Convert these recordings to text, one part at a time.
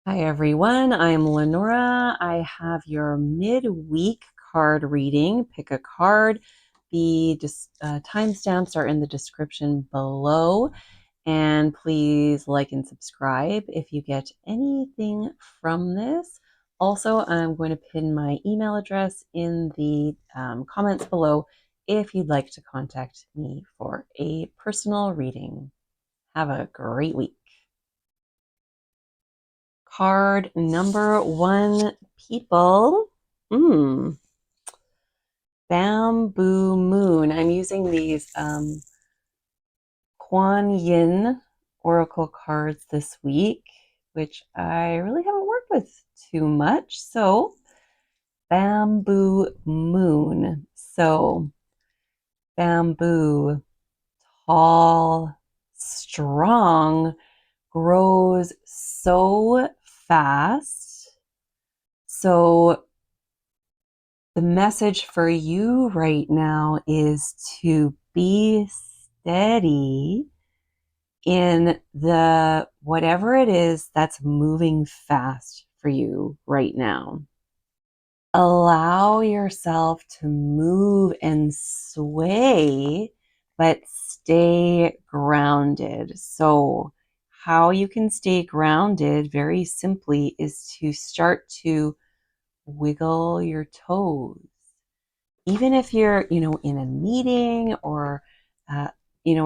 Hi everyone, I'm Lenora. I have your midweek card reading. Pick a card. The timestamps are in the description below. And please like and subscribe if you get anything from this. Also, I'm going to pin my email address in the comments below if you'd like to contact me for a personal reading. Have a great week. Card number one, people. Bamboo Moon. I'm using these Kuan Yin Oracle cards this week, which I really haven't worked with too much. So, Bamboo Moon. So, bamboo, tall, strong, grows so fast. So, the message for you right now is to be steady in the whatever it is that's moving fast for you right now. Allow yourself to move and sway, but stay grounded. So, how you can stay grounded very simply is to start to wiggle your toes. Even if you're, in a meeting or, a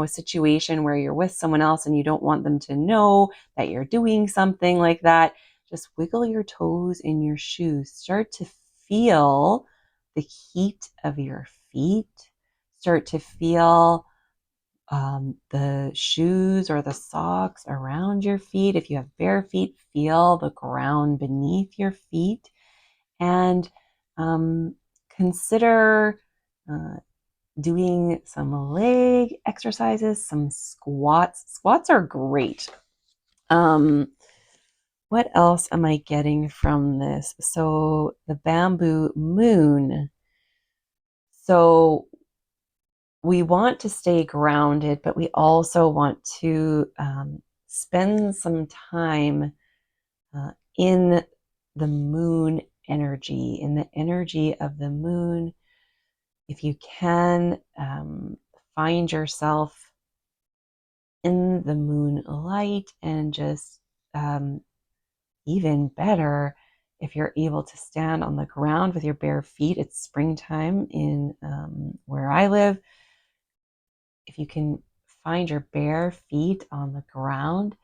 situation where you're with someone else and you don't want them to know that you're doing something like that, just wiggle your toes in your shoes. Start to feel the heat of your feet. Start to feel the shoes or the socks around your feet. If you have bare feet, feel the ground beneath your feet. And consider doing some leg exercises, some squats. Squats are great. What else am I getting from this? So the bamboo moon. So we want to stay grounded, but we also want to spend some time in the moon energy, in the energy of the moon. If you can, find yourself in the moonlight, and just even better, if you're able to stand on the ground with your bare feet. It's springtime in where I live. If you can find your bare feet on the ground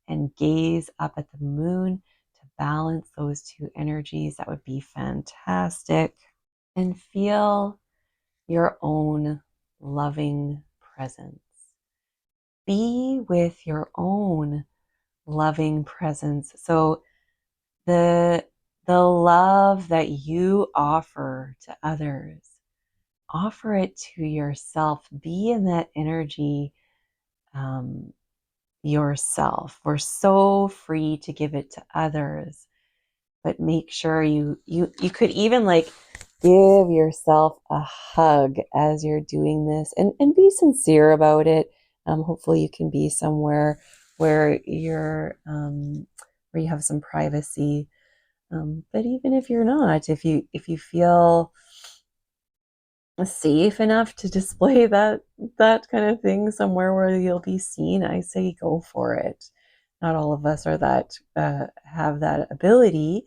and gaze up at the moon to balance those two energies, that would be fantastic. And feel your own loving presence. Be with your own loving presence. So the love that you offer to others, offer it to yourself. Be in that energy yourself. We're so free to give it to others, but make sure you could even like give yourself a hug as you're doing this, and be sincere about it. Hopefully you can be somewhere where where you have some privacy. But even if you're not, if you feel safe enough to display that kind of thing somewhere where you'll be seen, I say go for it. Not all of us are that have that ability,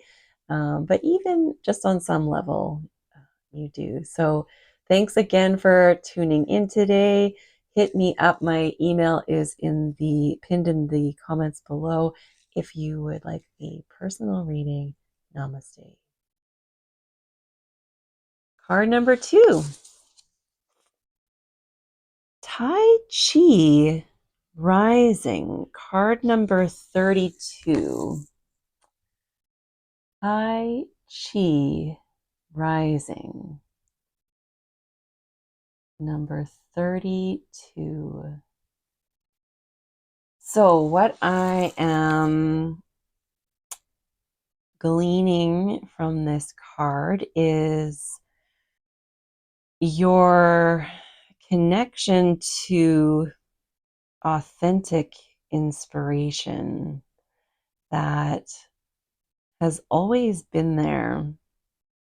but even just on some level, you do. So thanks again for tuning in today. Hit me up. My email is pinned in the comments below if you would like a personal reading. Namaste. Card number two. Tai Chi Rising, card number 32. Tai Chi Rising, number 32. So what I am gleaning from this card is your connection to authentic inspiration, that has always been there,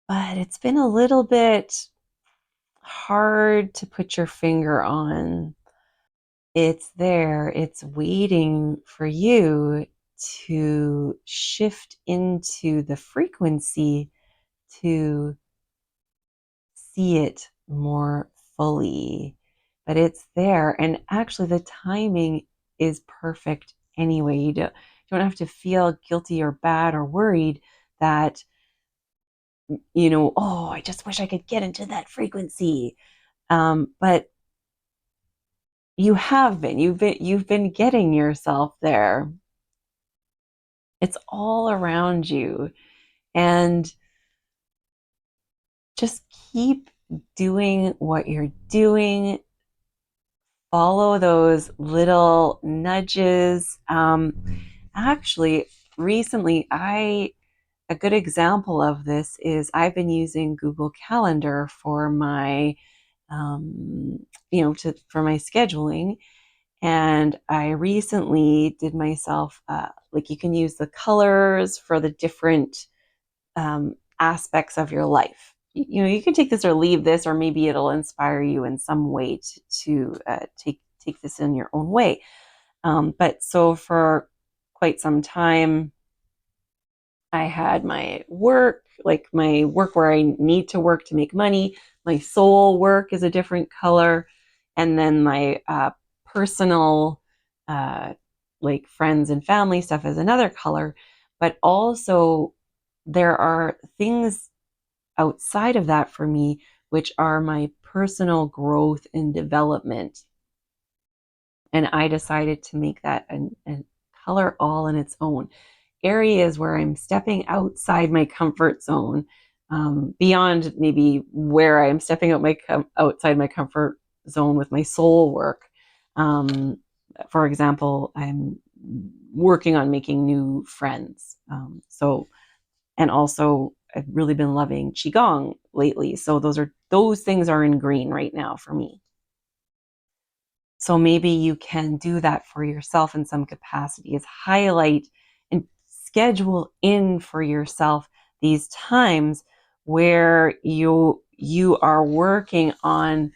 but it's been a little bit hard to put your finger on. It's there, it's waiting for you to shift into the frequency to see it more fully. But it's there. And actually, the timing is perfect anyway. You don't have to feel guilty or bad or worried that, oh, I just wish I could get into that frequency. But you've been getting yourself there. It's all around you. And just keep doing what you're doing. Follow those little nudges. Actually, recently, a good example of this is I've been using Google Calendar for my, for my scheduling. And I recently did myself, like you can use the colors for the different aspects of your life. You can take this or leave this, or maybe it'll inspire you in some way to take this in your own way. But so for quite some time, I had my work, like my work where I need to work to make money. My soul work is a different color. And then my personal, like friends and family stuff is another color. But also, there are things outside of that for me, which are my personal growth and development. And I decided to make that a color all in its own. Areas where I'm stepping outside my comfort zone, beyond maybe where I'm stepping outside my comfort zone with my soul work. For example, I'm working on making new friends. And also I've really been loving Qigong lately. So those things are in green right now for me. So maybe you can do that for yourself in some capacity, is highlight and schedule in for yourself these times where you are working on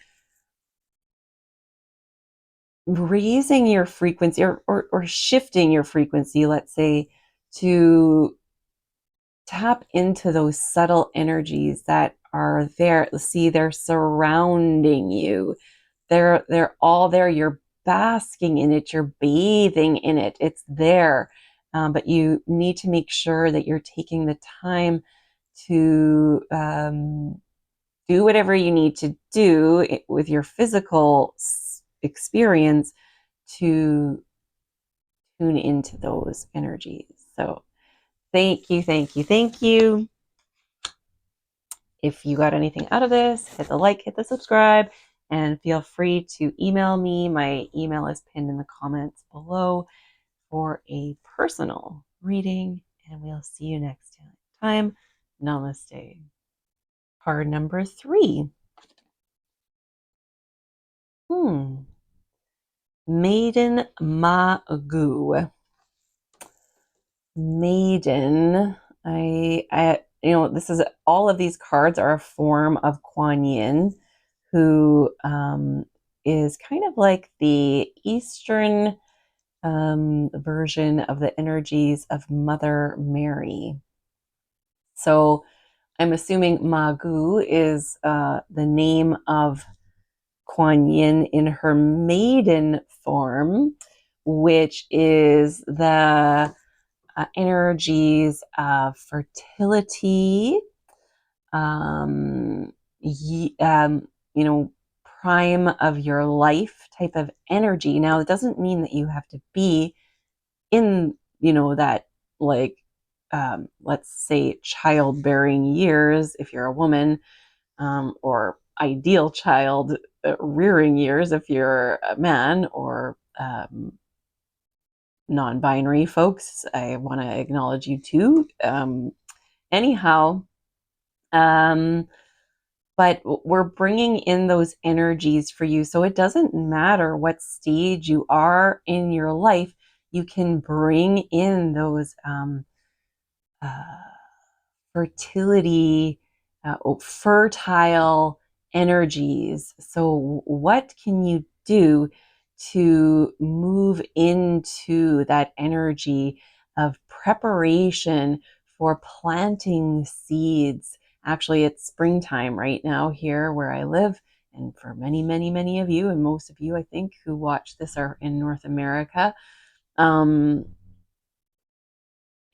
raising your frequency or shifting your frequency, let's say, to tap into those subtle energies that are there. See, they're surrounding you. They're all there. You're basking in it. You're bathing in it. It's there. But you need to make sure that you're taking the time to do whatever you need to do with your physical experience to tune into those energies. So thank you, thank you, thank you. If you got anything out of this, hit the like, hit the subscribe, and feel free to email me. My email is pinned in the comments below for a personal reading, and we'll see you next time. Namaste. Card number 3. Maiden Magu. Maiden. This is all of these cards are a form of Kuan Yin, who is kind of like the Eastern version of the energies of Mother Mary. So I'm assuming Magu is the name of Kuan Yin in her maiden form, which is the energies of fertility, prime of your life type of energy. Now, it doesn't mean that you have to be in, that, like, let's say childbearing years if you're a woman, or ideal child rearing years if you're a man, or non-binary folks. I want to acknowledge you too. Anyhow, but we're bringing in those energies for you. So it doesn't matter what stage you are in your life, you can bring in those fertility, fertile energies. So, what can you do to move into that energy of preparation for planting seeds? Actually, it's springtime right now here where I live. And for many, many, many of you, and most of you, I think, who watch this are in North America.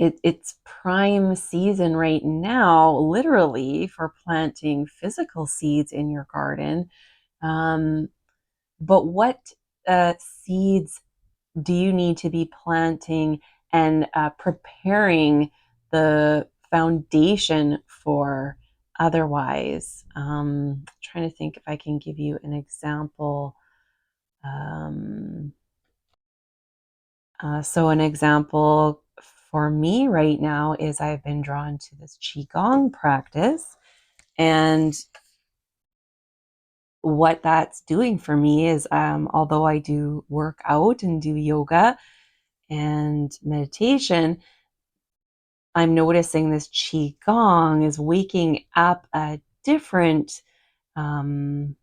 It's prime season right now, literally, for planting physical seeds in your garden. Um, but what seeds do you need to be planting and preparing the foundation for otherwise? Trying to think if I can give you an example. Um, so an example for me right now is I've been drawn to this Qigong practice. And what that's doing for me is, although I do work out and do yoga and meditation, I'm noticing this Qigong is waking up a um,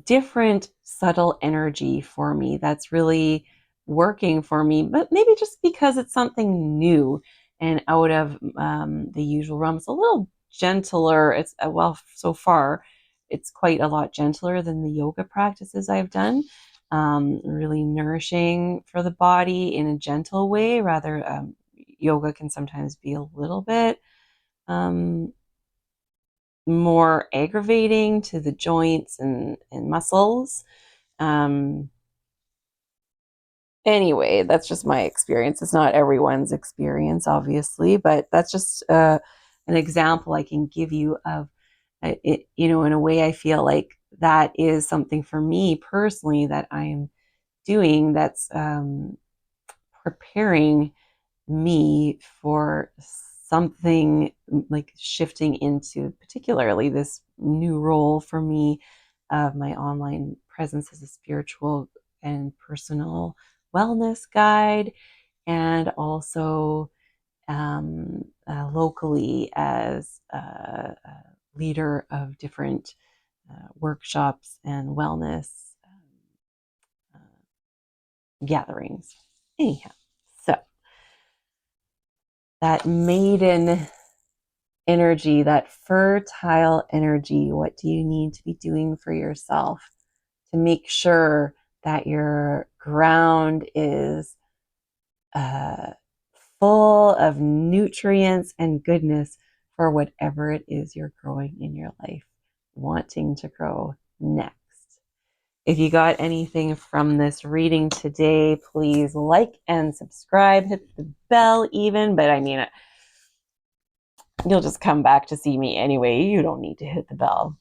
different subtle energy for me that's really working for me, but maybe just because it's something new and out of the usual realm. It's a little gentler. It's well, so far, it's quite a lot gentler than the yoga practices I've done. Really nourishing for the body in a gentle way. Rather, yoga can sometimes be a little bit um, more aggravating to the joints and muscles. Um, anyway, that's just my experience. It's not everyone's experience, obviously, but that's just an example I can give you of it. In a way, I feel like that is something for me personally that I'm doing that's preparing me for something like shifting into particularly this new role for me of my online presence as a spiritual and personal wellness guide, and also locally as a leader of different workshops and wellness uh, gatherings. Anyhow, so that maiden energy, that fertile energy, what do you need to be doing for yourself to make sure that your ground is uh, full of nutrients and goodness for whatever it is you're growing in your life, wanting to grow next? If you got anything from this reading today, please like and subscribe, hit the bell even, but I mean, you'll just come back to see me anyway. You don't need to hit the bell.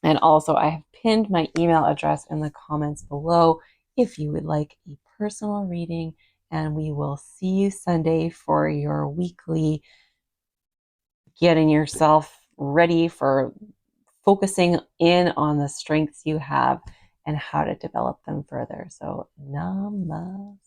And also, I have pinned my email address in the comments below if you would like a personal reading. And we will see you Sunday for your weekly getting yourself ready for focusing in on the strengths you have and how to develop them further. So, namaste.